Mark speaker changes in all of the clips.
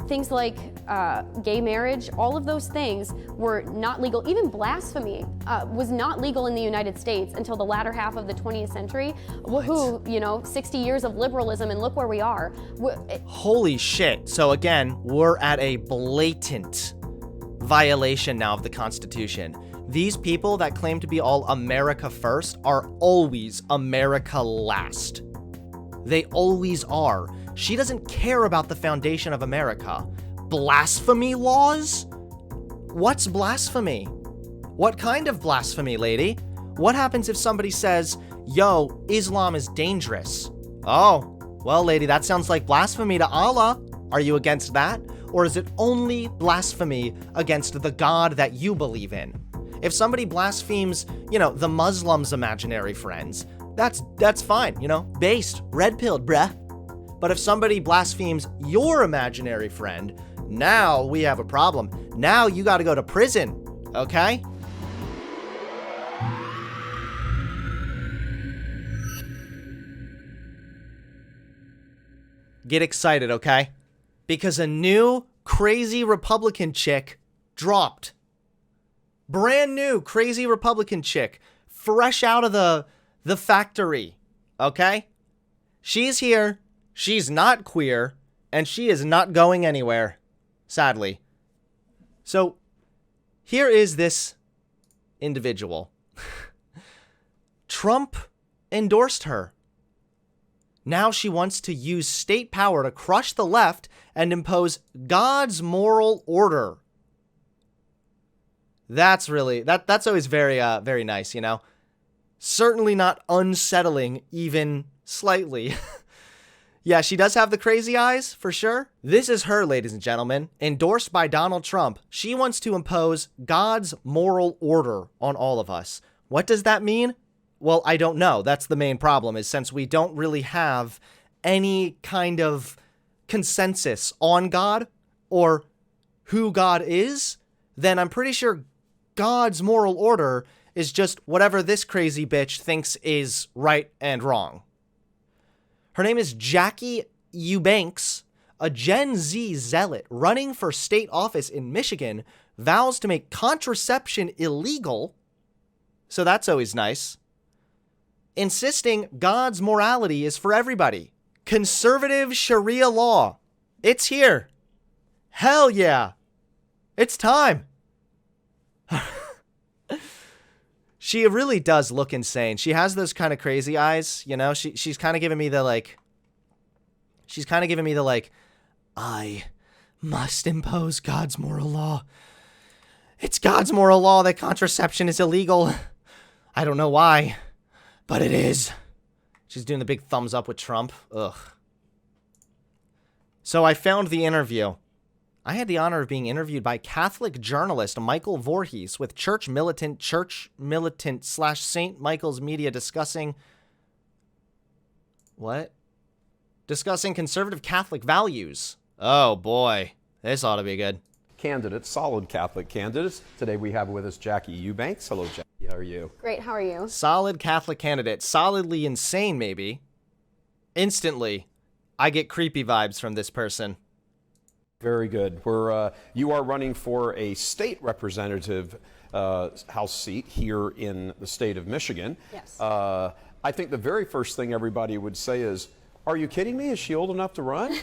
Speaker 1: things like gay marriage, all of those things were not legal. Even blasphemy was not legal in the United States until the latter half of the 20th century. Woohoo, you know, 60 years of liberalism, and look where we are.
Speaker 2: Holy shit. So again, we're at a blatant violation now of the Constitution. These people that claim to be all America first are always America last. They always are. She doesn't care about the foundation of America. Blasphemy laws? What's blasphemy? What kind of blasphemy, lady? What happens if somebody says, yo, Islam is dangerous? Oh, well, lady, that sounds like blasphemy to Allah. Are you against that? Or is it only blasphemy against the God that you believe in? If somebody blasphemes, you know, the Muslims' imaginary friends, that's fine, you know, based, red-pilled, bruh. But if somebody blasphemes your imaginary friend, now we have a problem. Now you gotta go to prison, okay? Get excited, okay? Because a new crazy Republican chick dropped. Brand new crazy Republican chick, fresh out of the factory, okay? She's here. She's not queer, and she is not going anywhere, sadly. So, here is this individual. Trump endorsed her. Now she wants to use state power to crush the left and impose God's moral order. That's really, that's always very, very nice, you know? Certainly not unsettling, even slightly. Yeah, she does have the crazy eyes, for sure. This is her, ladies and gentlemen, endorsed by Donald Trump. She wants to impose God's moral order on all of us. What does that mean? Well, I don't know. That's the main problem, is since we don't really have any kind of consensus on God or who God is, then I'm pretty sure God's moral order is just whatever this crazy bitch thinks is right and wrong. Her name is Jackie Eubanks, a Gen Z zealot running for state office in Michigan, vows to make contraception illegal, so that's always nice, insisting God's morality is for everybody. Conservative Sharia law. It's here. Hell yeah. It's time. She really does look insane. She has those kind of crazy eyes, you know? She's kind of giving me the, like... She's kind of giving me the, like, I must impose God's moral law. It's God's moral law that contraception is illegal. I don't know why, but it is. She's doing the big thumbs up with Trump. Ugh. So I found the interview. I had the honor of being interviewed by Catholic journalist Michael Voorhees with church militant / St. Michael's Media discussing... What? Discussing conservative Catholic values. Oh boy, this ought to be good.
Speaker 3: Candidates, solid Catholic candidates. Today we have with us Jackie Eubanks. Hello, Jackie. How are you?
Speaker 1: Great, how are you?
Speaker 2: Solid Catholic candidate. Solidly insane, maybe. Instantly, I get creepy vibes from this person.
Speaker 3: Very good. You are running for a state representative House seat here in the state of Michigan.
Speaker 1: Yes.
Speaker 3: I think the very first thing everybody would say is, are you kidding me? Is she old enough to run?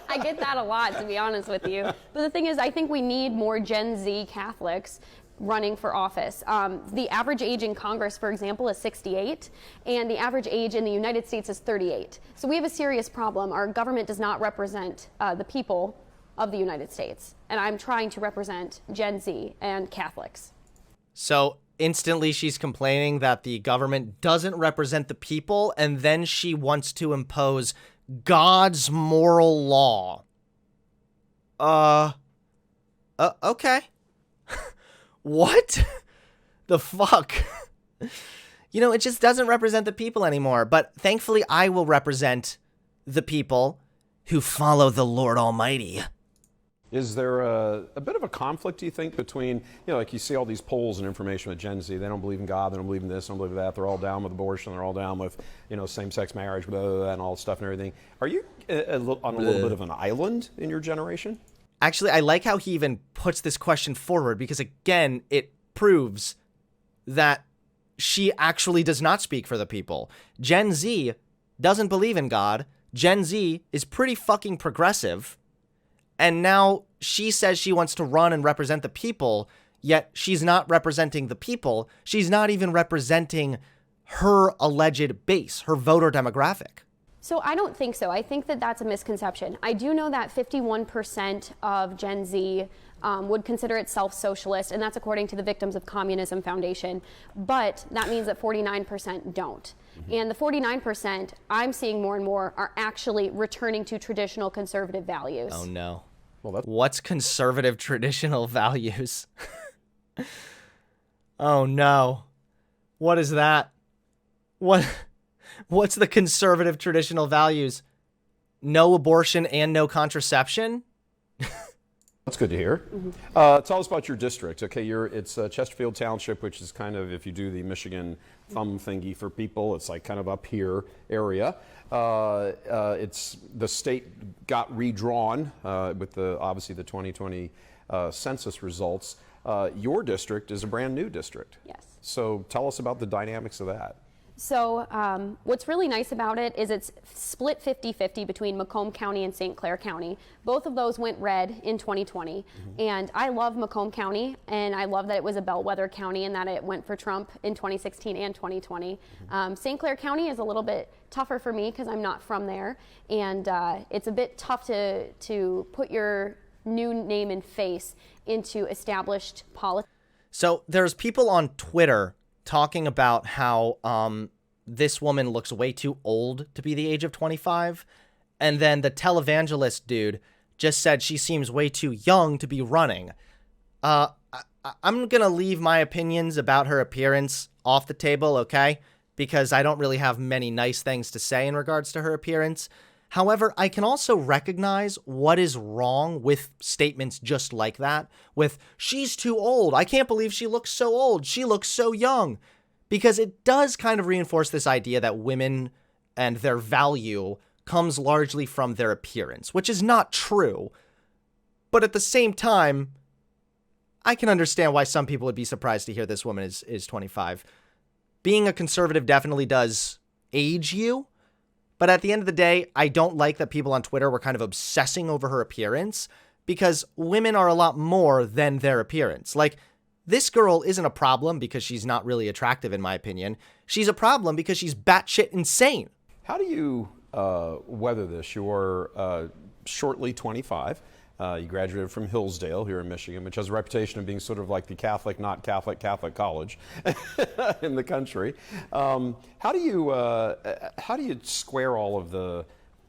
Speaker 1: I get that a lot, to be honest with you. But the thing is, I think we need more Gen Z Catholics running for office. The average age in Congress, for example, is 68, and the average age in the United States is 38. So we have a serious problem. Our government does not represent the people of the United States, and I'm trying to represent Gen Z and Catholics.
Speaker 2: So instantly she's complaining that the government doesn't represent the people, and then she wants to impose God's moral law. Okay. What the fuck? You know, it just doesn't represent the people anymore, but thankfully I will represent the people who follow the Lord Almighty.
Speaker 3: Is there a bit of a conflict, do you think, between, like you see all these polls and information with Gen Z, they don't believe in God, they don't believe in this, they don't believe in that, they're all down with abortion, they're all down with, same-sex marriage, blah, blah, blah, and all this stuff and everything. Are you on a little bit of an island in your generation?
Speaker 2: Actually, I like how he even puts this question forward because, again, it proves that she actually does not speak for the people. Gen Z doesn't believe in God. Gen Z is pretty fucking progressive. And now she says she wants to run and represent the people, yet she's not representing the people. She's not even representing her alleged base, her voter demographic.
Speaker 1: So I don't think so. I think that that's a misconception. I do know that 51% of Gen Z would consider itself socialist, and that's according to the Victims of Communism Foundation. But that means that 49% don't. And the 49% I'm seeing more and more are actually returning to traditional conservative values.
Speaker 2: Oh no. Well, what's conservative traditional values? Oh no. What is that? What's the conservative traditional values? No abortion and no contraception?
Speaker 3: That's good to hear. Tell us about your district. Okay, it's Chesterfield Township, which is kind of, if you do the Michigan thumb thingy for people, it's like kind of up here area. It's the state got redrawn with obviously the 2020 census results. Your district is a brand new district.
Speaker 1: Yes.
Speaker 3: So tell us about the dynamics of that.
Speaker 1: So what's really nice about it is it's split 50-50 between Macomb County and St. Clair County. Both of those went red in 2020. And I love Macomb County, and I love that it was a bellwether county and that it went for Trump in 2016 and 2020. St. Clair County is a little bit tougher for me because I'm not from there. And it's a bit tough to put your new name and face into established politics.
Speaker 2: So there's people on Twitter talking about how this woman looks way too old to be the age of 25. And then the televangelist dude just said she seems way too young to be running. I'm going to leave my opinions about her appearance off the table, okay? Because I don't really have many nice things to say in regards to her appearance. However, I can also recognize what is wrong with statements just like that, with, she's too old, I can't believe she looks so old, she looks so young, because it does kind of reinforce this idea that women and their value comes largely from their appearance, which is not true. But at the same time, I can understand why some people would be surprised to hear this woman is 25. Being a conservative definitely does age you. But at the end of the day, I don't like that people on Twitter were kind of obsessing over her appearance because women are a lot more than their appearance. Like, this girl isn't a problem because she's not really attractive, in my opinion. She's a problem because she's batshit insane.
Speaker 3: How do you weather this? You're shortly 25. You graduated from Hillsdale here in Michigan, which has a reputation of being sort of like the Catholic, not Catholic, Catholic college in the country. How do you square all of the,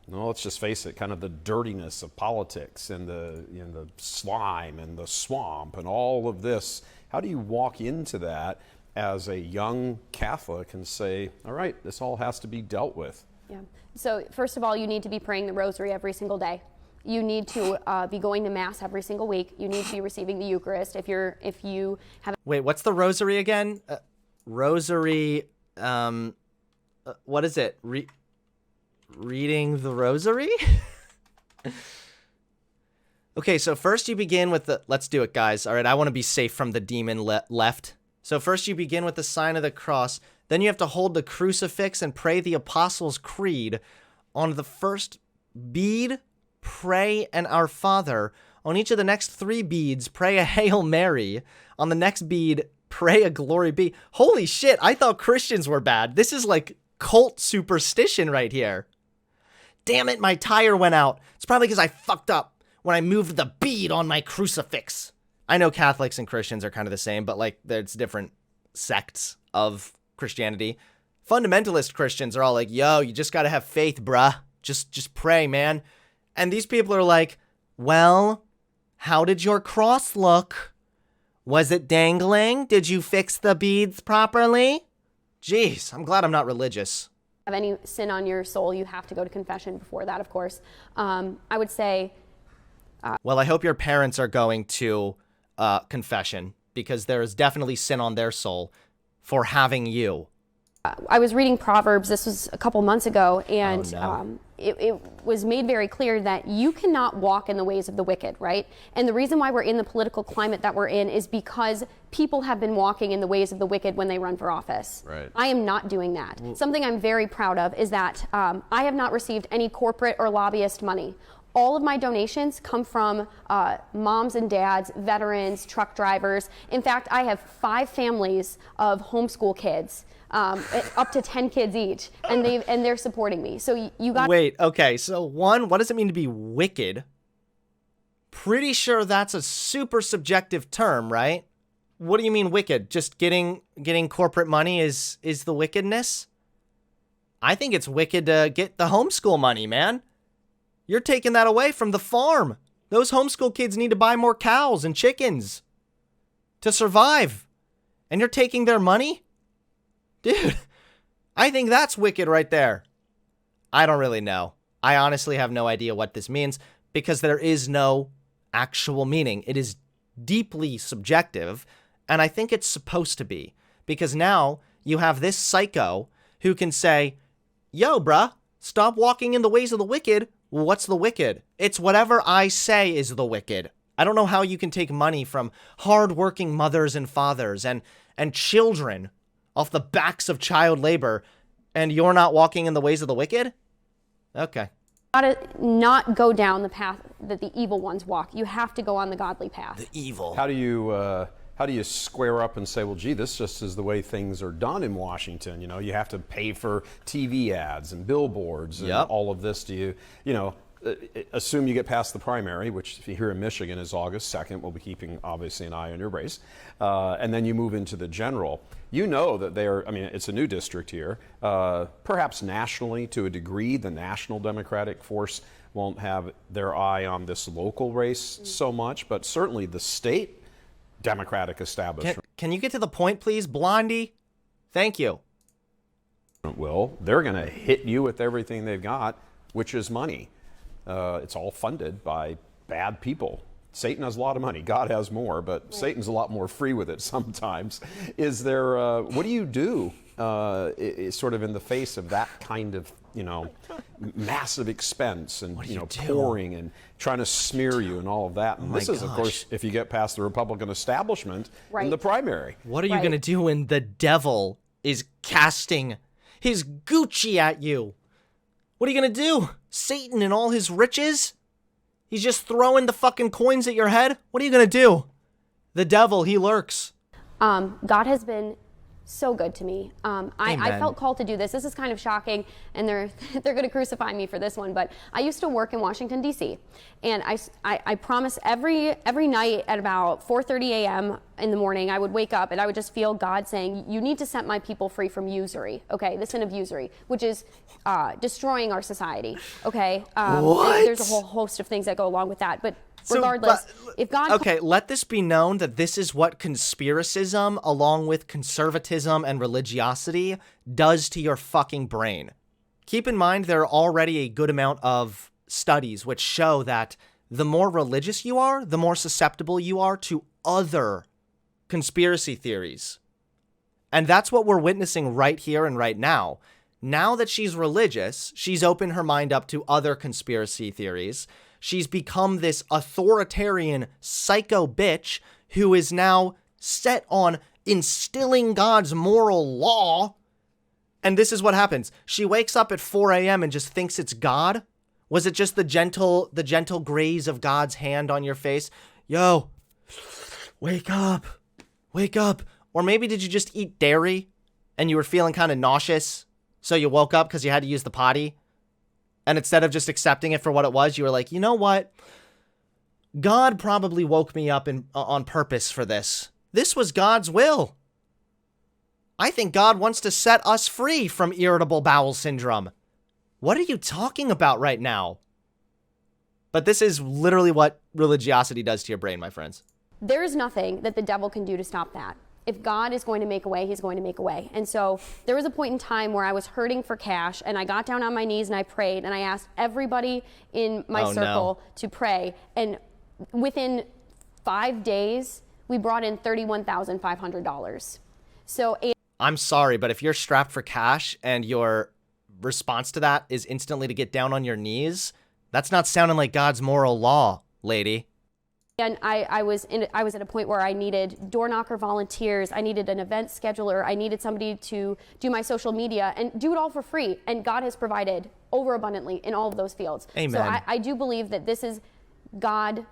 Speaker 3: let's just face it, kind of the dirtiness of politics and the slime and the swamp and all of this? How do you walk into that as a young Catholic and say, all right, this all has to be dealt with?
Speaker 1: Yeah. So first of all, you need to be praying the Rosary every single day. You need to be going to Mass every single week. You need to be receiving the Eucharist. If you have.
Speaker 2: Wait, what's the Rosary again? Rosary. What is it? Reading the Rosary? Okay, so first you begin with the. Let's do it, guys. All right, I want to be safe from the demon left. So first you begin with the sign of the cross. Then you have to hold the crucifix and pray the Apostles' Creed. On the first bead, pray an Our Father. On each of the next 3 beads, pray a Hail Mary. On the next bead, pray a Glory Be. Holy shit, I thought Christians were bad. This is like cult superstition right here. Damn it, my tire went out. It's probably because I fucked up when I moved the bead on my crucifix. I know Catholics and Christians are kind of the same, but like there's different sects of Christianity. Fundamentalist Christians are all like, yo, you just gotta have faith, bruh. Just pray, man. And these people are like, well, how did your cross look? Was it dangling? Did you fix the beads properly? Jeez, I'm glad I'm not religious.
Speaker 1: Have any sin on your soul, you have to go to confession before that, of course. I would say
Speaker 2: Well, I hope your parents are going to confession, because there is definitely sin on their soul for having you.
Speaker 1: I was reading Proverbs, this was a couple months ago, and
Speaker 2: Oh, no.
Speaker 1: it was made very clear that you cannot walk in the ways of the wicked, right? And the reason why we're in the political climate that we're in is because people have been walking in the ways of the wicked when they run for office.
Speaker 3: Right.
Speaker 1: I am not doing that. Something I'm very proud of is that I have not received any corporate or lobbyist money. All of my donations come from moms and dads, veterans, truck drivers. In fact, I have 5 families of homeschool kids, up to 10 kids each, and they're supporting me. So you got.
Speaker 2: Wait, okay, so one, what does it mean to be wicked? Pretty sure that's a super subjective term, right? What do you mean wicked? Just getting corporate money is the wickedness? I think it's wicked to get the homeschool money, man. You're taking that away from the farm. Those homeschool kids need to buy more cows and chickens to survive. And you're taking their money? Dude, I think that's wicked right there. I don't really know. I honestly have no idea what this means, because there is no actual meaning. It is deeply subjective, and I think it's supposed to be. Because now you have this psycho who can say, yo, bruh, stop walking in the ways of the wicked. Well, what's the wicked? It's whatever I say is the wicked. I don't know how you can take money from hardworking mothers and fathers and children off the backs of child labor, and you're not walking in the ways of the wicked? Okay.
Speaker 1: Gotta not go down the path that the evil ones walk. You have to go on the godly path.
Speaker 2: Evil.
Speaker 3: How do you square up and say, well, gee, this just is the way things are done in Washington? You know, you have to pay for TV ads and billboards and
Speaker 2: Yep.
Speaker 3: all of this. Do you assume you get past the primary, which if you're here in Michigan is August 2nd. We'll be keeping, obviously, an eye on your race. And then you move into the general. You know that it's a new district here. Perhaps nationally, to a degree, the national Democratic force won't have their eye on this local race so much, but certainly the state Democratic establishment
Speaker 2: Can you get to the point, please, Blondie? Thank you.
Speaker 3: will. They're going to hit you with everything they've got, which is money. It's all funded by bad people. Satan has a lot of money. God has more, but right. Satan's a lot more free with it sometimes. Is there? What do you do, sort of in the face of that kind of, massive expense and pouring and trying to smear you and all of that? And this is, of course, if you get past the Republican establishment in the primary.
Speaker 2: What are you going to do when the devil is casting his Gucci at you? What are you going to do? Satan and all his riches? He's just throwing the fucking coins at your head? What are you going to do? The devil, he lurks.
Speaker 1: God has been so good to me. I felt called to do this. This is kind of shocking, and they're going to crucify me for this one, but I used to work in Washington, D.C., and I promise every night at about 4:30 a.m. in the morning, I would wake up and I would just feel God saying, you need to set my people free from usury, okay? The sin of usury, which is destroying our society, okay?
Speaker 2: What?
Speaker 1: There's a whole host of things that go along with that, but regardless, if God...
Speaker 2: Okay, let this be known that this is what conspiracism, along with conservatism and religiosity, does to your fucking brain. Keep in mind, there are already a good amount of studies which show that the more religious you are, the more susceptible you are to other conspiracy theories. And that's what we're witnessing right here and right now. Now that she's religious, she's opened her mind up to other conspiracy theories. She's become this authoritarian psycho bitch who is now set on instilling God's moral law. And this is what happens. She wakes up at 4 a.m. and just thinks it's God. Was it just the gentle graze of God's hand on your face? Yo, wake up, wake up. Or maybe did you just eat dairy and you were feeling kind of nauseous? So you woke up because you had to use the potty? And instead of just accepting it for what it was, you were like, you know what? God probably woke me up on purpose for this. This was God's will. I think God wants to set us free from irritable bowel syndrome. What are you talking about right now? But this is literally what religiosity does to your brain, my friends.
Speaker 1: There is nothing that the devil can do to stop that. If God is going to make a way, he's going to make a way. And so there was a point in time where I was hurting for cash, and I got down on my knees and I prayed, and I asked everybody in my circle to pray. And within 5 days, we brought in $31,500. So
Speaker 2: I'm sorry, but if you're strapped for cash and your response to that is instantly to get down on your knees, that's not sounding like God's moral law, lady.
Speaker 1: And I was at a point where I needed door knocker volunteers, I needed an event scheduler, I needed somebody to do my social media and do it all for free. And God has provided overabundantly in all of those fields.
Speaker 2: Amen.
Speaker 1: So I do believe that this is God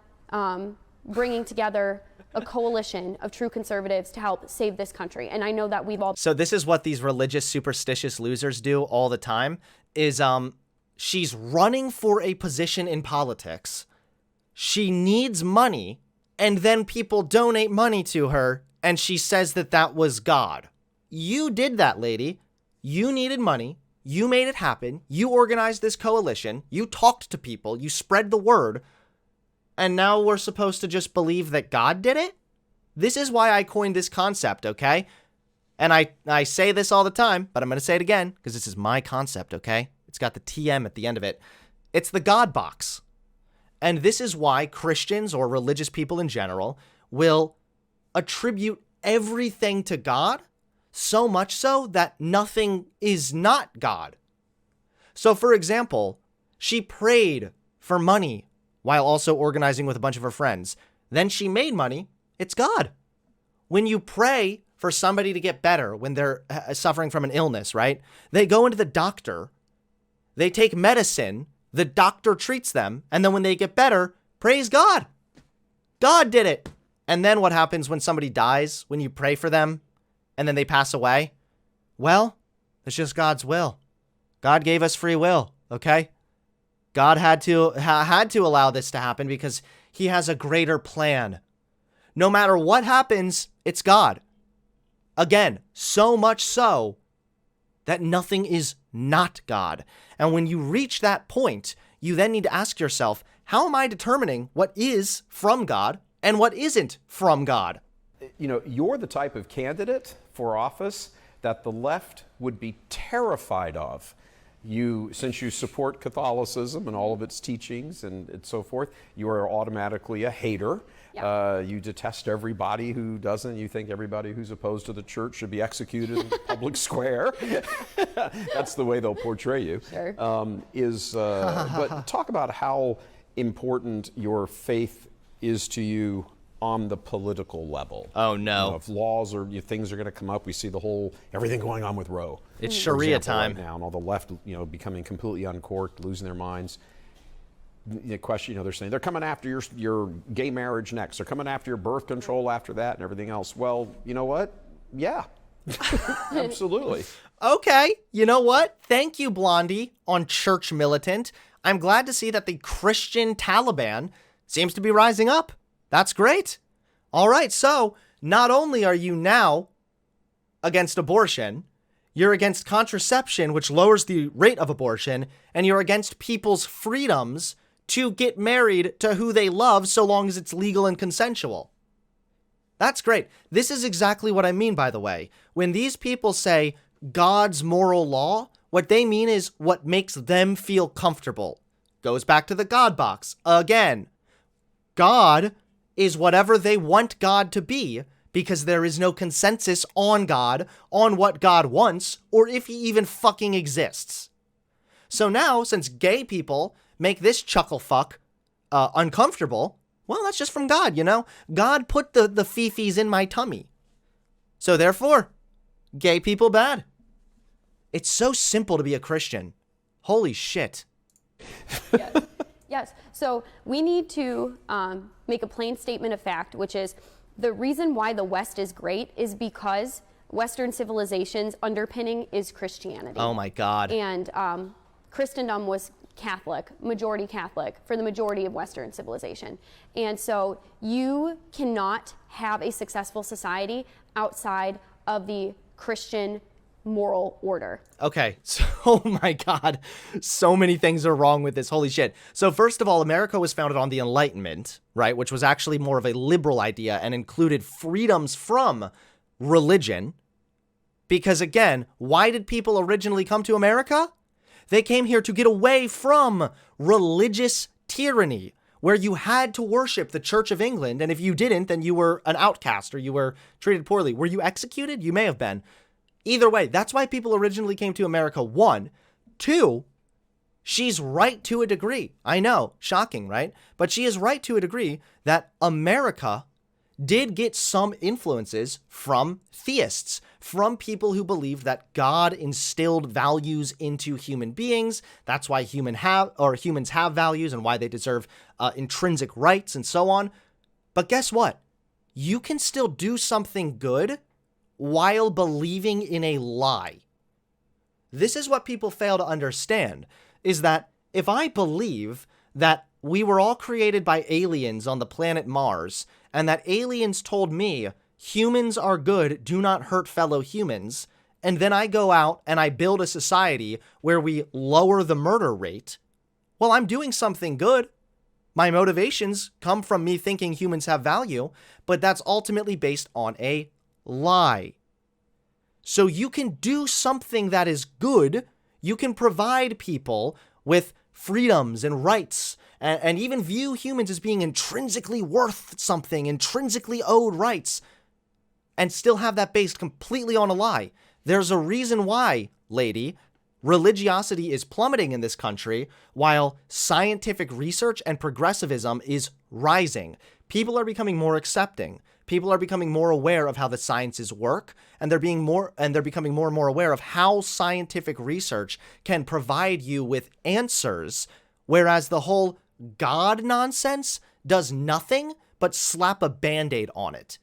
Speaker 1: bringing together a coalition of true conservatives to help save this country. And I know that we've all...
Speaker 2: So this is what these religious, superstitious losers do all the time, is she's running for a position in politics. She needs money, and then people donate money to her, and she says that that was God. You did that, lady. You needed money. You made it happen. You organized this coalition. You talked to people. You spread the word. And now we're supposed to just believe that God did it? This is why I coined this concept, okay? And I say this all the time, but I'm going to say it again, because this is my concept, okay? It's got the TM at the end of it. It's the God box. And this is why Christians or religious people in general will attribute everything to God, so much so that nothing is not God. So, for example, she prayed for money while also organizing with a bunch of her friends. Then she made money. It's God. When you pray for somebody to get better when they're suffering from an illness, right? They go into the doctor, they take medicine, the doctor treats them, and then when they get better, praise God. God did it. And then what happens when somebody dies, when you pray for them, and then they pass away? Well, it's just God's will. God gave us free will, okay? God had to allow this to happen because he has a greater plan. No matter what happens, it's God. Again, so much so that nothing is not God. And when you reach that point, you then need to ask yourself, how am I determining what is from God and what isn't from God?
Speaker 3: You know, you're the type of candidate for office that the left would be terrified of. Since you support Catholicism and all of its teachings and so forth, you are automatically a hater. Yeah. You detest everybody who doesn't. You think everybody who's opposed to the church should be executed in the public square. That's the way they'll portray you.
Speaker 1: Sure.
Speaker 3: But talk about how important your faith is to you on the political level.
Speaker 2: Oh, no.
Speaker 3: You know, if laws or things are going to come up, we see everything going on with Roe.
Speaker 2: It's Sharia time
Speaker 3: right now, and all the left, becoming completely uncorked, losing their minds. The question, they're saying they're coming after your gay marriage next. They're coming after your birth control after that and everything else. Well, you know what? Yeah, absolutely.
Speaker 2: Okay, you know what? Thank you, Blondie, on Church Militant. I'm glad to see that the Christian Taliban seems to be rising up. That's great. All right, so not only are you now against abortion, you're against contraception, which lowers the rate of abortion, and you're against people's freedoms to get married to who they love so long as it's legal and consensual. That's great. This is exactly what I mean, by the way. When these people say God's moral law, what they mean is what makes them feel comfortable. Goes back to the God box. Again, God is whatever they want God to be, because there is no consensus on God, on what God wants, or if he even fucking exists. So now, since gay people make this chuckle fuck uncomfortable, well, that's just from God, God put the fifis in my tummy. So therefore, gay people bad. It's so simple to be a Christian. Holy shit.
Speaker 1: Yes. Yes. So we need to make a plain statement of fact, which is the reason why the West is great is because Western civilization's underpinning is Christianity.
Speaker 2: Oh my God.
Speaker 1: And Christendom was Catholic, majority Catholic, for the majority of Western civilization. And so you cannot have a successful society outside of the Christian moral order.
Speaker 2: Okay, so, oh my God, so many things are wrong with this. Holy shit. So first of all, America was founded on the Enlightenment, right, which was actually more of a liberal idea and included freedoms from religion. Because again, why did people originally come to America? They came here to get away from religious tyranny. where you had to worship the Church of England, and if you didn't, then you were an outcast or you were treated poorly. Were you executed? You may have been. Either way, that's why people originally came to America, one. Two, she's right to a degree. I know, shocking, right? But she is right to a degree that America did get some influences from theists, from people who believed that God instilled values into human beings. That's why humans have values and why they deserve intrinsic rights and so on. But guess what? You can still do something good while believing in a lie. This is what people fail to understand, is that if I believe that we were all created by aliens on the planet Mars, and that aliens told me humans are good, do not hurt fellow humans, and then I go out and I build a society where we lower the murder rate, well, I'm doing something good. My motivations come from me thinking humans have value, but that's ultimately based on a lie. So you can do something that is good. You can provide people with freedoms and rights, and even view humans as being intrinsically worth something, intrinsically owed rights, and still have that based completely on a lie. There's a reason why, lady, religiosity is plummeting in this country while scientific research and progressivism is rising. People are becoming more accepting. People are becoming more aware of how the sciences work, and they're becoming more and more aware of how scientific research can provide you with answers, whereas the whole God nonsense does nothing but slap a Band-Aid on it.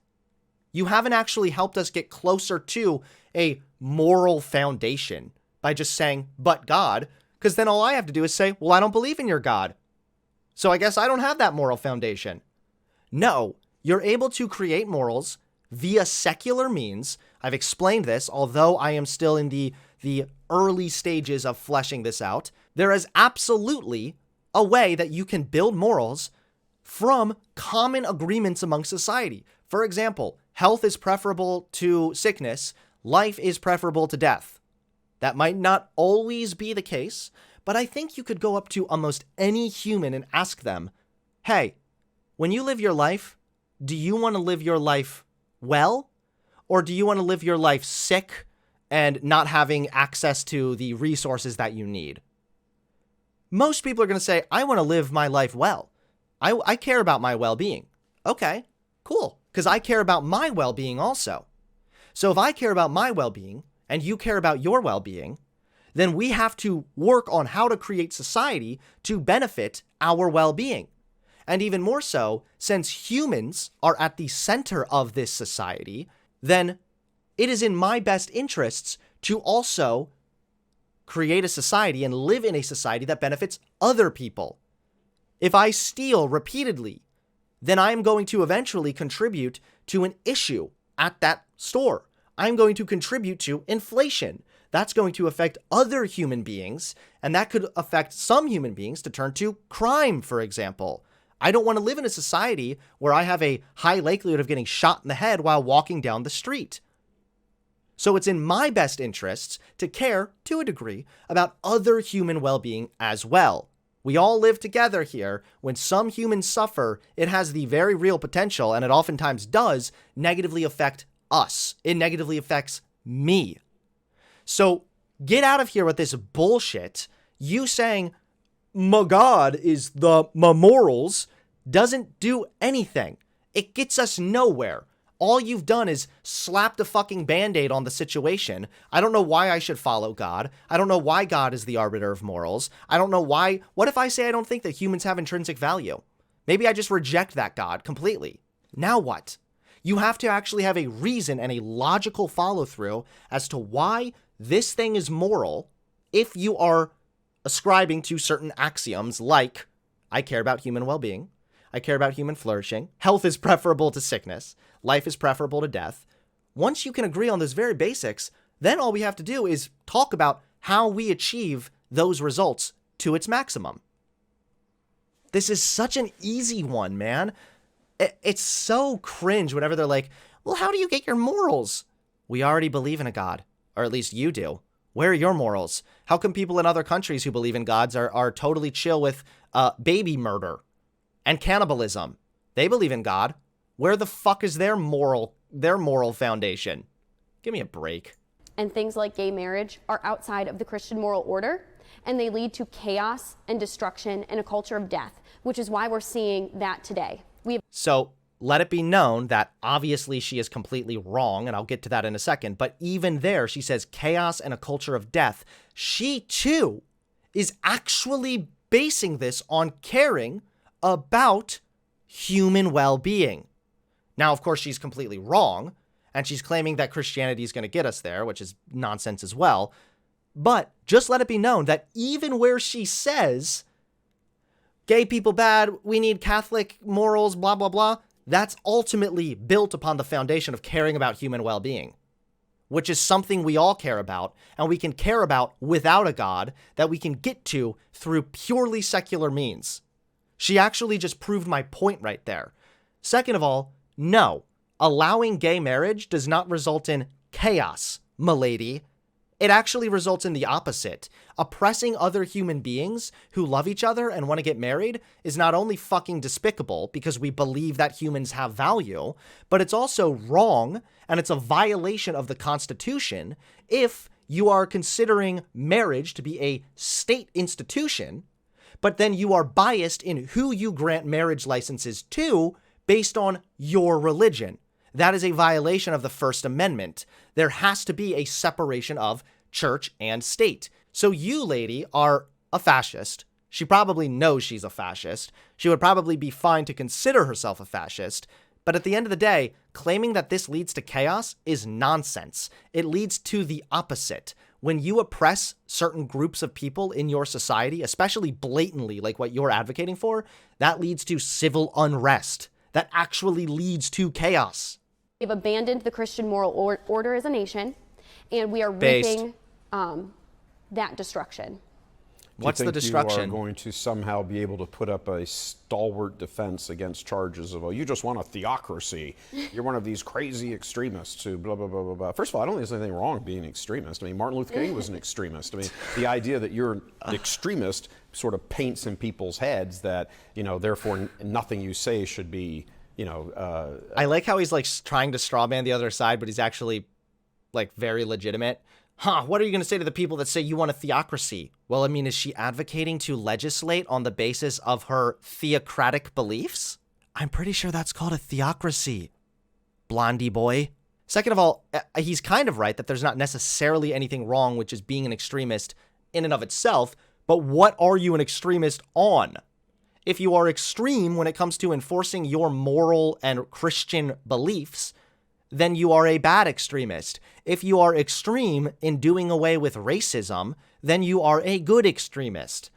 Speaker 2: You haven't actually helped us get closer to a moral foundation by just saying, but God, because then all I have to do is say, well, I don't believe in your God, so I guess I don't have that moral foundation. No, you're able to create morals via secular means. I've explained this, although I am still in the early stages of fleshing this out. There is absolutely a way that you can build morals from common agreements among society. For example, health is preferable to sickness, life is preferable to death. That might not always be the case, but I think you could go up to almost any human and ask them, hey, when you live your life, do you want to live your life well, or do you want to live your life sick and not having access to the resources that you need? Most people are going to say, I want to live my life well. I care about my well-being. Okay, cool, because I care about my well-being also. So if I care about my well-being and you care about your well-being, then we have to work on how to create society to benefit our well-being. And even more so, since humans are at the center of this society, then it is in my best interests to also create a society and live in a society that benefits other people. If I steal repeatedly, then I'm going to eventually contribute to an issue at that store. I'm going to contribute to inflation. That's going to affect other human beings, and that could affect some human beings to turn to crime, for example. I don't want to live in a society where I have a high likelihood of getting shot in the head while walking down the street. So it's in my best interests to care, to a degree, about other human well-being as well. We all live together here. When some humans suffer, it has the very real potential, and it oftentimes does, negatively affect us. It negatively affects me. So get out of here with this bullshit. You saying, my God is my morals, doesn't do anything. It gets us nowhere. All you've done is slapped a fucking Band-Aid on the situation. I don't know why I should follow God. I don't know why God is the arbiter of morals. I don't know why. What if I say I don't think that humans have intrinsic value? Maybe I just reject that God completely. Now what? You have to actually have a reason and a logical follow-through as to why this thing is moral if you are ascribing to certain axioms like, I care about human well-being, I care about human flourishing, health is preferable to sickness, life is preferable to death. Once you can agree on those very basics, then all we have to do is talk about how we achieve those results to its maximum. This is such an easy one, man. It's so cringe whenever they're like, well, how do you get your morals? We already believe in a God, or at least you do. Where are your morals? How come people in other countries who believe in gods are totally chill with baby murder? And cannibalism. They believe in God. Where the fuck is their moral foundation? Give me a break.
Speaker 1: And things like gay marriage are outside of the Christian moral order, and they lead to chaos and destruction and a culture of death, which is why we're seeing that today.
Speaker 2: So let it be known that obviously she is completely wrong, and I'll get to that in a second, but even there, she says chaos and a culture of death. She, too, is actually basing this on caring about human well-being. Now, of course, she's completely wrong, and she's claiming that Christianity is going to get us there, which is nonsense as well. But just let it be known that even where she says, gay people bad, we need Catholic morals, blah, blah, blah, that's ultimately built upon the foundation of caring about human well-being, which is something we all care about, and we can care about without a God that we can get to through purely secular means. She actually just proved my point right there. Second of all, no, allowing gay marriage does not result in chaos, milady. It actually results in the opposite. Oppressing other human beings who love each other and want to get married is not only fucking despicable because we believe that humans have value, but it's also wrong, and it's a violation of the Constitution if you are considering marriage to be a state institution, but then you are biased in who you grant marriage licenses to based on your religion. That is a violation of the First Amendment. There has to be a separation of church and state. So you, lady, are a fascist. She probably knows she's a fascist. She would probably be fine to consider herself a fascist. But at the end of the day, claiming that this leads to chaos is nonsense. It leads to the opposite. When you oppress certain groups of people in your society, especially blatantly like what you're advocating for, that leads to civil unrest. That actually leads to chaos.
Speaker 1: We've abandoned the Christian moral order as a nation, and we are
Speaker 2: Based.
Speaker 1: reaping that destruction.
Speaker 2: What's the
Speaker 3: You
Speaker 2: destruction?
Speaker 3: are going to somehow be able to put up a stalwart defense against charges of, oh, you just want a theocracy. You're one of these crazy extremists who blah, blah, blah, blah, blah. First of all, I don't think there's anything wrong with being an extremist. I mean, Martin Luther King was an extremist. I mean, the idea that you're an extremist sort of paints in people's heads that, therefore nothing you say should be,
Speaker 2: I like how he's like trying to straw man the other side, but he's actually like very legitimate. What are you going to say to the people that say you want a theocracy? Well, I mean, is she advocating to legislate on the basis of her theocratic beliefs? I'm pretty sure that's called a theocracy, blondie boy. Second of all, he's kind of right that there's not necessarily anything wrong with just being an extremist in and of itself, but what are you an extremist on? If you are extreme when it comes to enforcing your moral and Christian beliefs, then you are a bad extremist. If you are extreme in doing away with racism, then you are a good extremist.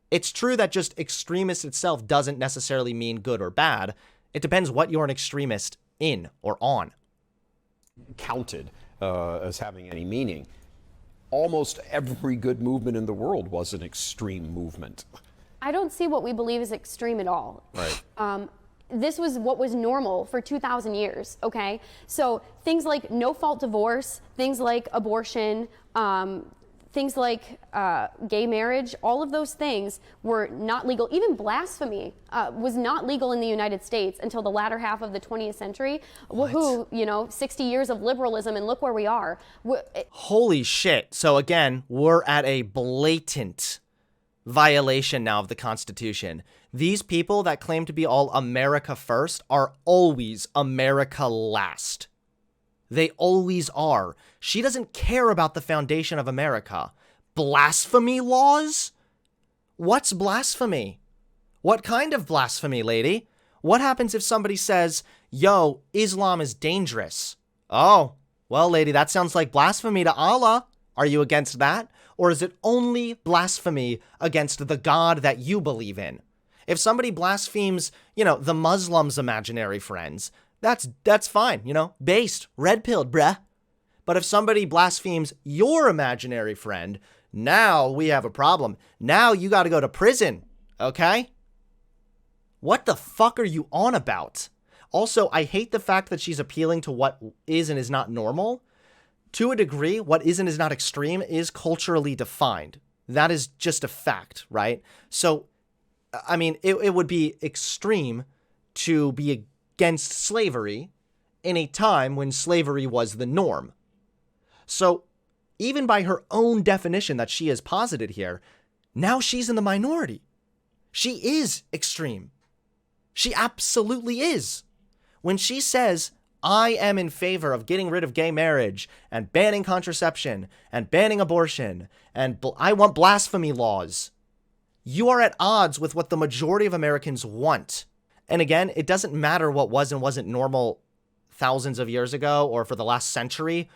Speaker 2: It's true that just extremist itself doesn't necessarily mean good or bad. It depends what you're an extremist in or on.
Speaker 3: Counted as having any meaning. Almost every good movement in the world was an extreme movement.
Speaker 1: I don't see what we believe is extreme at all.
Speaker 3: Right.
Speaker 1: This was what was normal for 2,000 years, okay? So things like no-fault divorce, things like abortion, things like gay marriage, all of those things were not legal. Even blasphemy was not legal in the United States until the latter half of the 20th century. Woohoo, 60 years of liberalism, and look where we are.
Speaker 2: Holy shit. So again, we're at a blatant violation now of the Constitution. These people that claim to be all America first are always America last. They always are. She doesn't care about the foundation of America. Blasphemy laws? What's blasphemy? What kind of blasphemy, lady? What happens if somebody says, yo, Islam is dangerous? Oh, well, lady, that sounds like blasphemy to Allah. Are you against that? Or is it only blasphemy against the God that you believe in? If somebody blasphemes, the Muslims' imaginary friends, that's fine, based, red-pilled, bruh. But if somebody blasphemes your imaginary friend, now we have a problem. Now you got to go to prison, okay? What the fuck are you on about? Also, I hate the fact that she's appealing to what is and is not normal. To a degree, what is and is not extreme is culturally defined. That is just a fact, right? So I mean, it would be extreme to be against slavery in a time when slavery was the norm. So even by her own definition that she has posited here, now she's in the minority. She is extreme. She absolutely is. When she says, I am in favor of getting rid of gay marriage and banning contraception and banning abortion and I want blasphemy laws, you are at odds with what the majority of Americans want. And again, it doesn't matter what was and wasn't normal thousands of years ago or for the last century.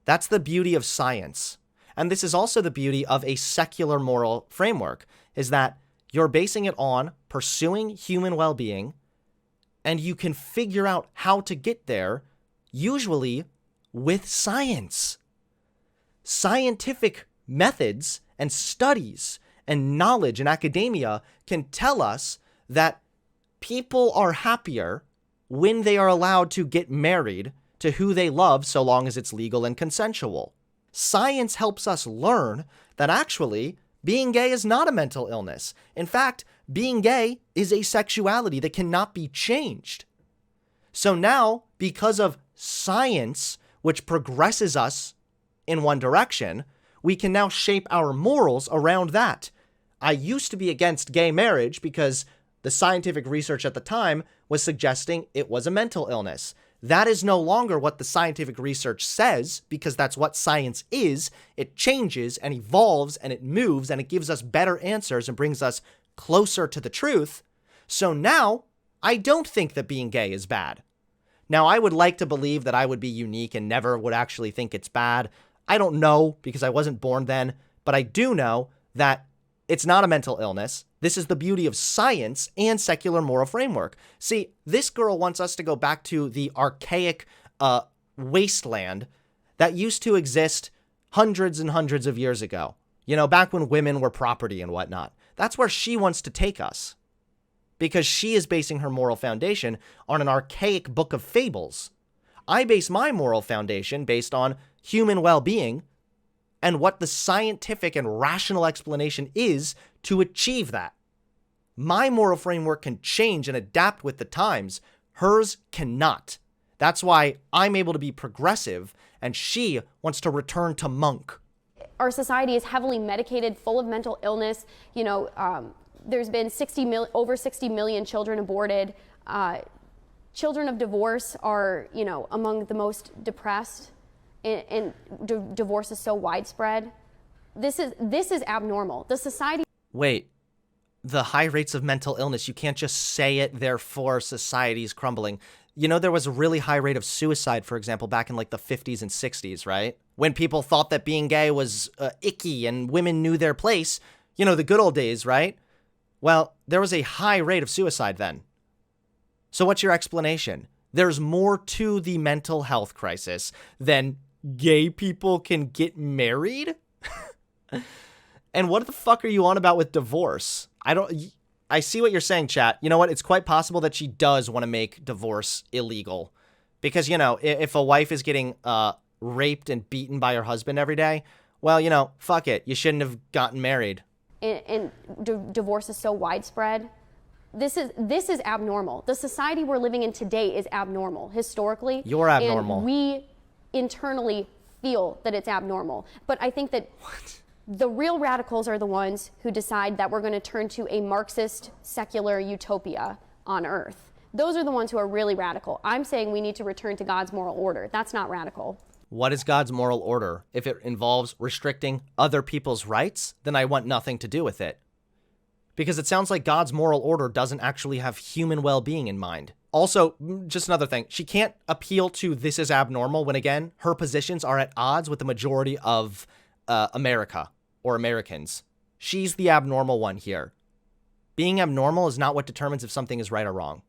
Speaker 2: That's the beauty of science. And this is also the beauty of a secular moral framework, is that you're basing it on pursuing human well-being, and you can figure out how to get there, usually with science. Scientific methods and studies and knowledge in academia can tell us that people are happier when they are allowed to get married to who they love so long as it's legal and consensual. Science helps us learn that actually being gay is not a mental illness. In fact, being gay is a sexuality that cannot be changed. So now, because of science, which progresses us in one direction, we can now shape our morals around that. I used to be against gay marriage because the scientific research at the time was suggesting it was a mental illness. That is no longer what the scientific research says, because that's what science is. It changes and evolves and it moves and it gives us better answers and brings us closer to the truth. So now I don't think that being gay is bad. Now, I would like to believe that I would be unique and never would actually think it's bad. I don't know because I wasn't born then, but I do know that it's not a mental illness. This is the beauty of science and secular moral framework. See, this girl wants us to go back to the archaic wasteland that used to exist hundreds and hundreds of years ago. You know, back when women were property and whatnot. That's where she wants to take us, because she is basing her moral foundation on an archaic book of fables. I base my moral foundation based on human well-being and what the scientific and rational explanation is to achieve that. My moral framework can change and adapt with the times. Hers cannot. That's why I'm able to be progressive, and she wants to return to monk.
Speaker 1: Our society is heavily medicated, full of mental illness. You know, there's been over 60 million children aborted. Children of divorce are, you know, among the most depressed, and divorce is so widespread. This is abnormal. The society.
Speaker 2: Wait, the high rates of mental illness, you can't just say it, therefore society's crumbling. You know, there was a really high rate of suicide, for example, back in like the 50s and 60s, right? When people thought that being gay was icky and women knew their place, you know, the good old days, right? Well, there was a high rate of suicide then. So what's your explanation? There's more to the mental health crisis than gay people can get married? And what the fuck are you on about with divorce? I see what you're saying, chat. You know what? It's quite possible that she does want to make divorce illegal. Because, you know, if a wife is getting raped and beaten by her husband every day, well, you know, fuck it. You shouldn't have gotten married.
Speaker 1: And divorce is so widespread. This is abnormal. The society we're living in today is abnormal, historically.
Speaker 2: You're abnormal.
Speaker 1: And we internally feel that it's abnormal. But I think that the real radicals are the ones who decide that we're going to turn to a Marxist, secular utopia on Earth. Those are the ones who are really radical. I'm saying we need to return to God's moral order. That's not radical.
Speaker 2: What is God's moral order? If it involves restricting other people's rights, then I want nothing to do with it. Because it sounds like God's moral order doesn't actually have human well-being in mind. Also, just another thing, she can't appeal to this is abnormal when, again, her positions are at odds with the majority of America or Americans. She's the abnormal one here. Being abnormal is not what determines if something is right or wrong.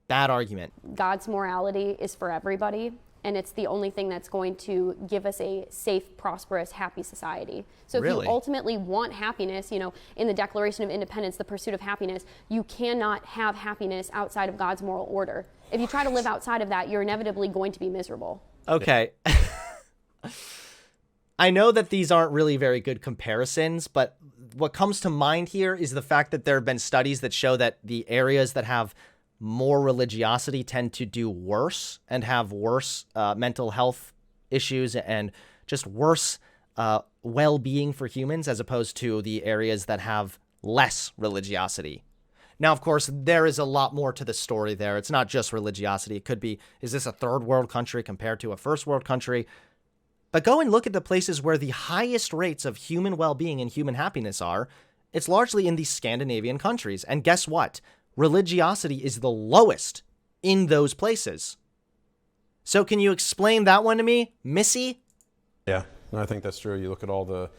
Speaker 2: Bad argument.
Speaker 1: God's morality is for everybody, and it's the only thing that's going to give us a safe, prosperous, happy society. So if
Speaker 2: Really?
Speaker 1: you ultimately want happiness, you know, in the Declaration of Independence, the pursuit of happiness, you cannot have happiness outside of God's moral order. If you try to live outside of that, you're inevitably going to be miserable.
Speaker 2: Okay. I know that these aren't really very good comparisons, but what comes to mind here is the fact that there have been studies that show that the areas that have more religiosity tend to do worse and have worse mental health issues and just worse well-being for humans, as opposed to the areas that have less religiosity. Now, of course, there is a lot more to the story there. It's not just religiosity. It could be, is this a third world country compared to a first world country? But go and look at the places where the highest rates of human well-being and human happiness are. It's largely in these Scandinavian countries. And guess what? Religiosity is the lowest in those places. So can you explain that one to me, Missy?
Speaker 3: Yeah, and I think that's true. You look at all the,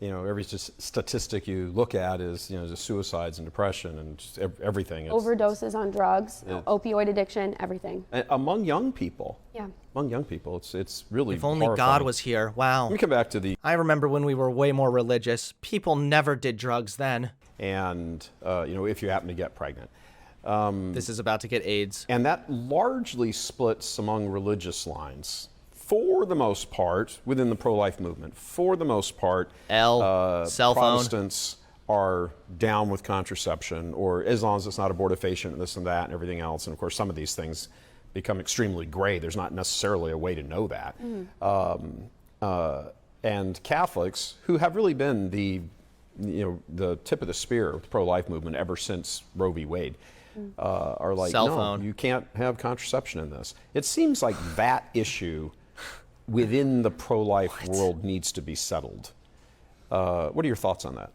Speaker 3: every statistic you look at is, just suicides and depression and just everything.
Speaker 1: Overdoses on drugs, opioid addiction, everything.
Speaker 3: Among young people.
Speaker 1: Yeah.
Speaker 3: Among young people, it's really
Speaker 2: If only
Speaker 3: horrifying.
Speaker 2: God was here. Wow.
Speaker 3: Let me come back to the...
Speaker 2: I remember when we were way more religious. People never did drugs then.
Speaker 3: And, if you happen to get pregnant.
Speaker 2: This is about to get AIDS.
Speaker 3: And that largely splits among religious lines. For the most part, within the pro-life movement, for the most part,
Speaker 2: cell phone.
Speaker 3: Protestants are down with contraception, or as long as it's not abortifacient and this and that and everything else. And of course, some of these things become extremely gray. There's not necessarily a way to know that. And Catholics, who have really been the tip of the spear of the pro-life movement ever since Roe v. Wade, are like,
Speaker 2: Cell
Speaker 3: no,
Speaker 2: phone.
Speaker 3: you can't have contraception in this. It seems like that issue within the pro-life world needs to be settled. What are your thoughts on that?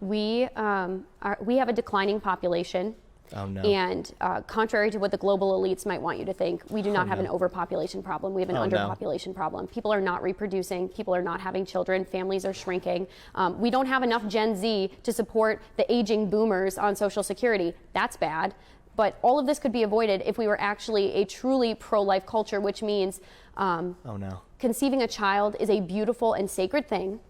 Speaker 1: We have a declining population.
Speaker 2: Oh, no.
Speaker 1: And contrary to what the global elites might want you to think, we do not have an overpopulation problem. We have an underpopulation problem. People are not reproducing. People are not having children. Families are shrinking. We don't have enough Gen Z to support the aging boomers on Social Security. That's bad. But all of this could be avoided if we were actually a truly pro-life culture, which means conceiving a child is a beautiful and sacred thing.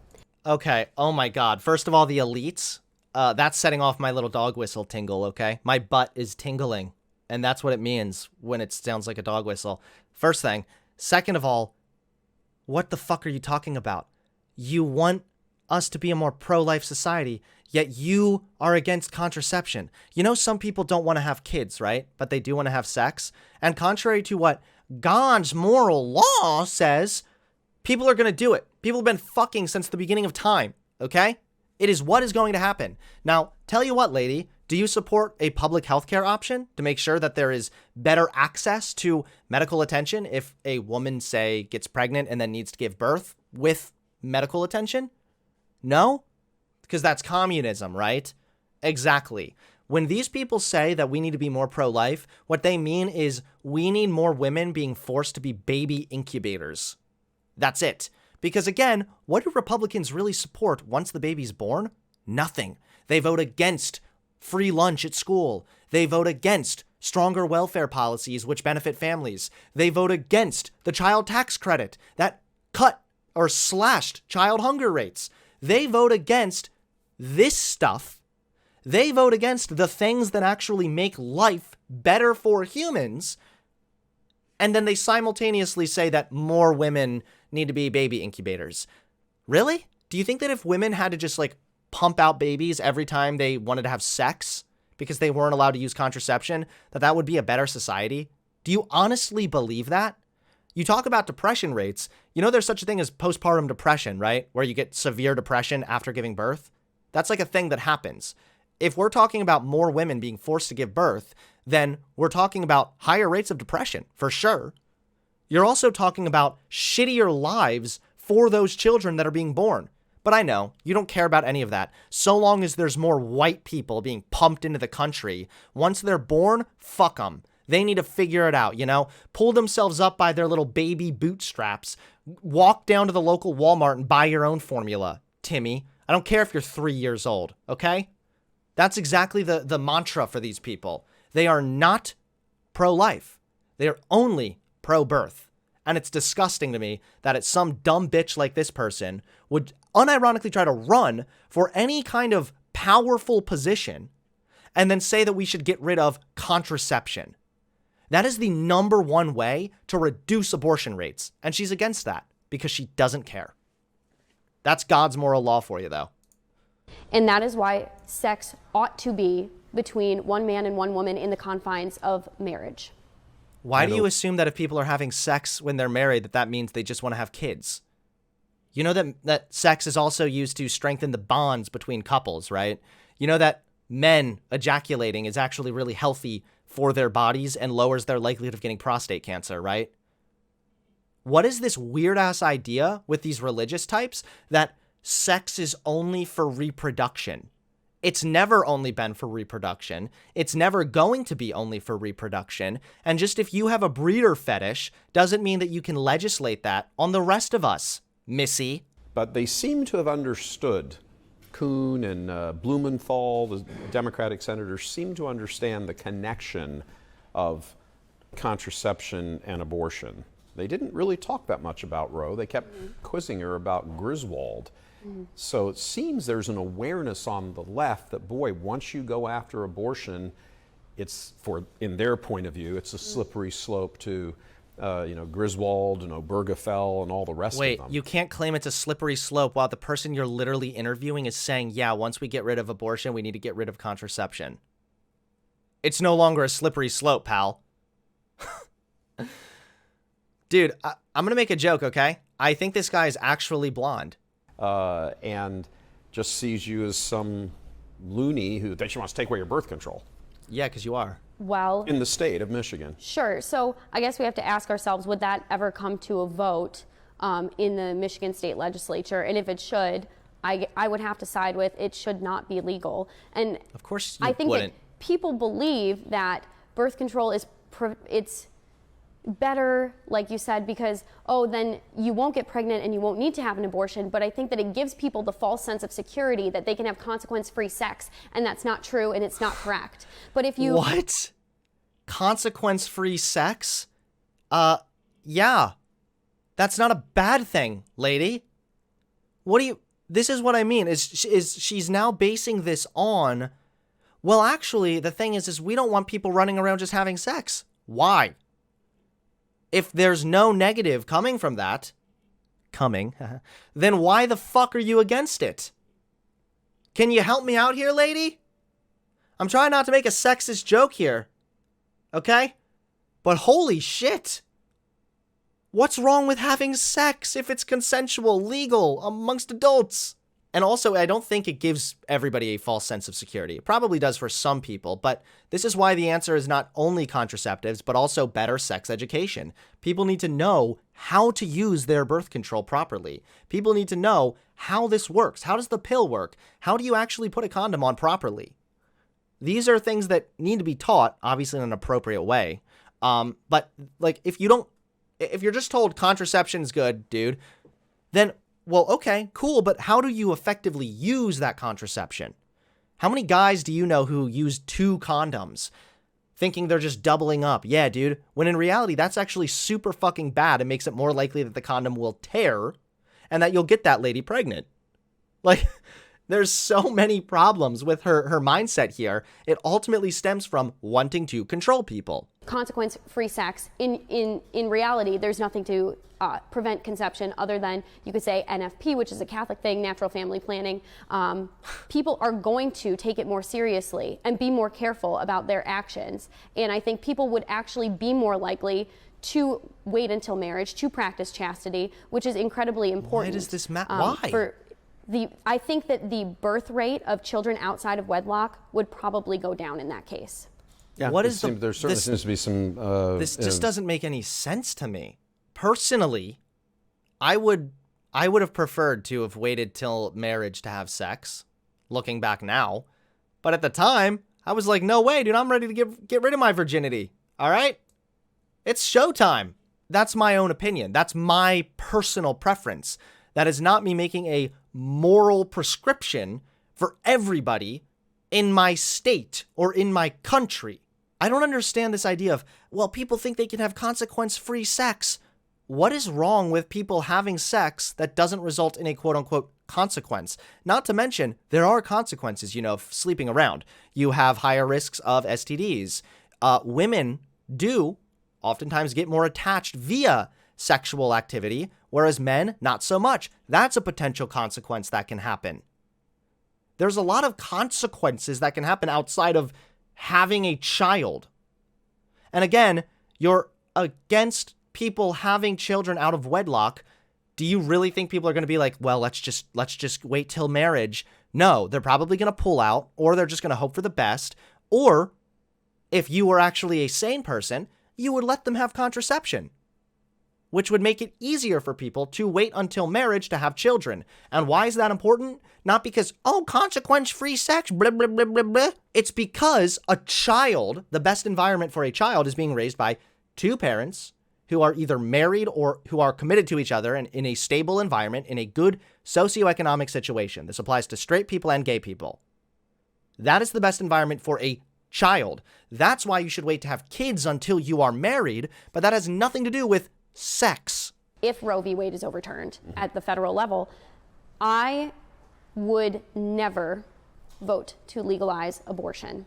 Speaker 2: Okay. Oh, my God. First of all, the elites. That's setting off my little dog whistle tingle, okay? My butt is tingling, and that's what it means when it sounds like a dog whistle. First thing. Second of all, what the fuck are you talking about? You want us to be a more pro-life society, yet you are against contraception. Some people don't want to have kids, right? But they do want to have sex. And contrary to what God's moral law says, people are going to do it. People have been fucking since the beginning of time, okay? It is what is going to happen. Now, tell you what, lady, do you support a public healthcare option to make sure that there is better access to medical attention if a woman, say, gets pregnant and then needs to give birth with medical attention? No? Because that's communism, right? Exactly. When these people say that we need to be more pro-life, what they mean is we need more women being forced to be baby incubators. That's it. Because again, what do Republicans really support once the baby's born? Nothing. They vote against free lunch at school. They vote against stronger welfare policies which benefit families. They vote against the child tax credit that cut or slashed child hunger rates. They vote against this stuff. They vote against the things that actually make life better for humans. And then they simultaneously say that more women need to be baby incubators. Really? Do you think that if women had to just pump out babies every time they wanted to have sex because they weren't allowed to use contraception, that would be a better society? Do you honestly believe that? You talk about depression rates. There's such a thing as postpartum depression, right? Where you get severe depression after giving birth. That's a thing that happens. If we're talking about more women being forced to give birth, then we're talking about higher rates of depression, for sure. You're also talking about shittier lives for those children that are being born. But I know, you don't care about any of that. So long as there's more white people being pumped into the country, once they're born, fuck them. They need to figure it out, Pull themselves up by their little baby bootstraps. Walk down to the local Walmart and buy your own formula, Timmy. I don't care if you're 3 years old, okay? That's exactly the mantra for these people. They are not pro-life. They are only pro-birth. And it's disgusting to me that it's some dumb bitch like this person would unironically try to run for any kind of powerful position and then say that we should get rid of contraception. That is the number one way to reduce abortion rates. And she's against that because she doesn't care. That's God's moral law for you, though.
Speaker 1: And that is why sex ought to be between one man and one woman in the confines of marriage.
Speaker 2: Why do you assume that if people are having sex when they're married, that means they just want to have kids? You know that sex is also used to strengthen the bonds between couples, right? You know that men ejaculating is actually really healthy for their bodies and lowers their likelihood of getting prostate cancer, right? What is this weird-ass idea with these religious types that sex is only for reproduction? It's never only been for reproduction. It's never going to be only for reproduction. And just if you have a breeder fetish doesn't mean that you can legislate that on the rest of us, missy.
Speaker 3: But they seem to have understood. Kuhn and Blumenthal, the Democratic senators, seem to understand the connection of contraception and abortion. They didn't really talk that much about Roe. They kept quizzing her about Griswold. So it seems there's an awareness on the left that, boy, once you go after abortion, it's, in their point of view, it's a slippery slope to, Griswold and Obergefell and all the rest of them.
Speaker 2: Wait, you can't claim it's a slippery slope while the person you're literally interviewing is saying, yeah, once we get rid of abortion, we need to get rid of contraception. It's no longer a slippery slope, pal. Dude, I'm going to make a joke, okay? I think this guy is actually blonde.
Speaker 3: And just sees you as some loony that she wants to take away your birth control.
Speaker 2: Yeah, because you are.
Speaker 1: Well,
Speaker 3: in the state of Michigan.
Speaker 1: Sure. So I guess we have to ask ourselves, would that ever come to a vote in the Michigan State Legislature? And if it should, I would have to side with it should not be legal. And
Speaker 2: of course you
Speaker 1: I think
Speaker 2: wouldn't.
Speaker 1: that people believe that birth control is it's better, like you said, because, then you won't get pregnant and you won't need to have an abortion. But I think that it gives people the false sense of security that they can have consequence-free sex, and that's not true and it's not correct. But if you...
Speaker 2: What? Consequence-free sex? Yeah. That's not a bad thing, lady. This is what I mean, is she's now basing this on, well, actually, the thing is we don't want people running around just having sex. Why? If there's no negative coming from that, then why the fuck are you against it? Can you help me out here, lady? I'm trying not to make a sexist joke here, okay? But holy shit. What's wrong with having sex if it's consensual, legal, amongst adults? And also, I don't think it gives everybody a false sense of security. It probably does for some people, but this is why the answer is not only contraceptives, but also better sex education. People need to know how to use their birth control properly. People need to know how this works. How does the pill work? How do you actually put a condom on properly? These are things that need to be taught, obviously in an appropriate way. But like, if you're just told contraception is good, dude, then well, okay, cool, but how do you effectively use that contraception? How many guys do you know who use 2 condoms, thinking they're just doubling up? Yeah, dude, when in reality, that's actually super fucking bad. It makes it more likely that the condom will tear and that you'll get that lady pregnant. Like, there's so many problems with her mindset here. It ultimately stems from wanting to control people.
Speaker 1: Consequence-free sex, in reality, there's nothing to prevent conception other than, you could say, NFP, which is a Catholic thing, natural family planning. People are going to take it more seriously and be more careful about their actions. And I think people would actually be more likely to wait until marriage, to practice chastity, which is incredibly important.
Speaker 2: Why does this matter? Why?
Speaker 1: I think that the birth rate of children outside of wedlock would probably go down in that case.
Speaker 3: Yeah, there certainly seems to be some...
Speaker 2: this just doesn't make any sense to me. Personally, I would have preferred to have waited till marriage to have sex, looking back now. But at the time, I was like, no way, dude, I'm ready to get rid of my virginity. All right? It's showtime. That's my own opinion. That's my personal preference. That is not me making a moral prescription for everybody in my state or in my country. I don't understand this idea of, well, people think they can have consequence-free sex. What is wrong with people having sex that doesn't result in a quote-unquote consequence? Not to mention, there are consequences, of sleeping around. You have higher risks of STDs. Women do oftentimes get more attached via sexual activity, whereas men, not so much. That's a potential consequence that can happen. There's a lot of consequences that can happen outside of having a child. And again, you're against people having children out of wedlock. Do you really think people are going to be like, well, let's just wait till marriage? No, they're probably going to pull out, or they're just going to hope for the best. Or if you were actually a sane person, you would let them have contraception, which would make it easier for people to wait until marriage to have children. And why is that important? Not because, oh, consequence-free sex, blah, blah, blah, blah, blah. It's because a child, the best environment for a child is being raised by two parents who are either married or who are committed to each other and in a stable environment, in a good socioeconomic situation. This applies to straight people and gay people. That is the best environment for a child. That's why you should wait to have kids until you are married, but that has nothing to do with sex.
Speaker 1: If Roe v. Wade is overturned at the federal level, I would never vote to legalize abortion.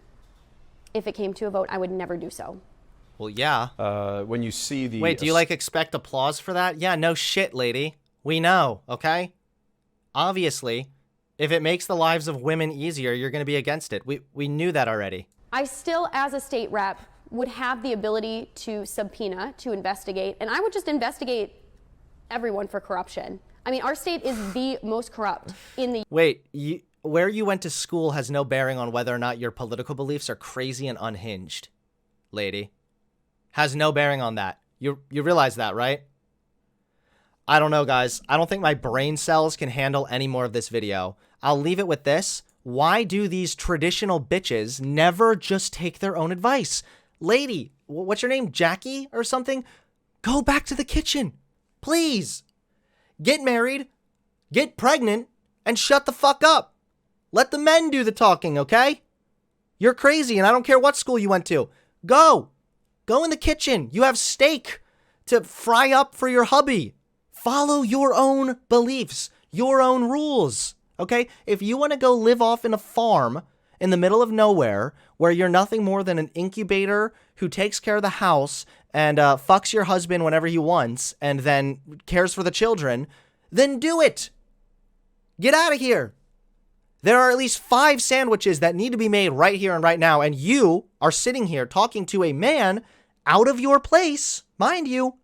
Speaker 1: If it came to a vote, I would never do so.
Speaker 2: Well, yeah.
Speaker 3: When you see the...
Speaker 2: Wait, do you expect applause for that? Yeah, no shit, lady. We know, okay? Obviously, if it makes the lives of women easier, you're going to be against it. We knew that already.
Speaker 1: I still, as a state rep, would have the ability to subpoena, to investigate, and I would just investigate everyone for corruption. I mean, our state is the most corrupt in the...
Speaker 2: Wait, where you went to school has no bearing on whether or not your political beliefs are crazy and unhinged, lady. Has no bearing on that. You realize that, right? I don't know, guys. I don't think my brain cells can handle any more of this video. I'll leave it with this. Why do these traditional bitches never just take their own advice? Lady, what's your name? Jackie or something? Go back to the kitchen. Please. Get married, get pregnant, and shut the fuck up. Let the men do the talking, okay? You're crazy, and I don't care what school you went to. Go. Go in the kitchen. You have steak to fry up for your hubby. Follow your own beliefs, your own rules, okay? If you want to go live off in a farm in the middle of nowhere where you're nothing more than an incubator who takes care of the house and fucks your husband whenever he wants and then cares for the children, then do it. Get out of here. There are at least 5 sandwiches that need to be made right here and right now, and you are sitting here talking to a man out of your place, mind you.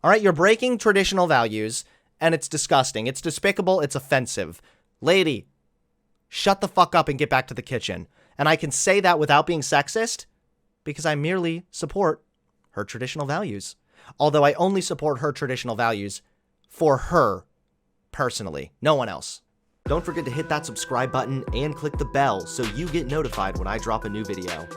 Speaker 2: All right, you're breaking traditional values, and it's disgusting. It's despicable. It's offensive. Lady, shut the fuck up and get back to the kitchen. And I can say that without being sexist because I merely support her traditional values. Although I only support her traditional values for her personally, no one else. Don't forget to hit that subscribe button and click the bell so you get notified when I drop a new video.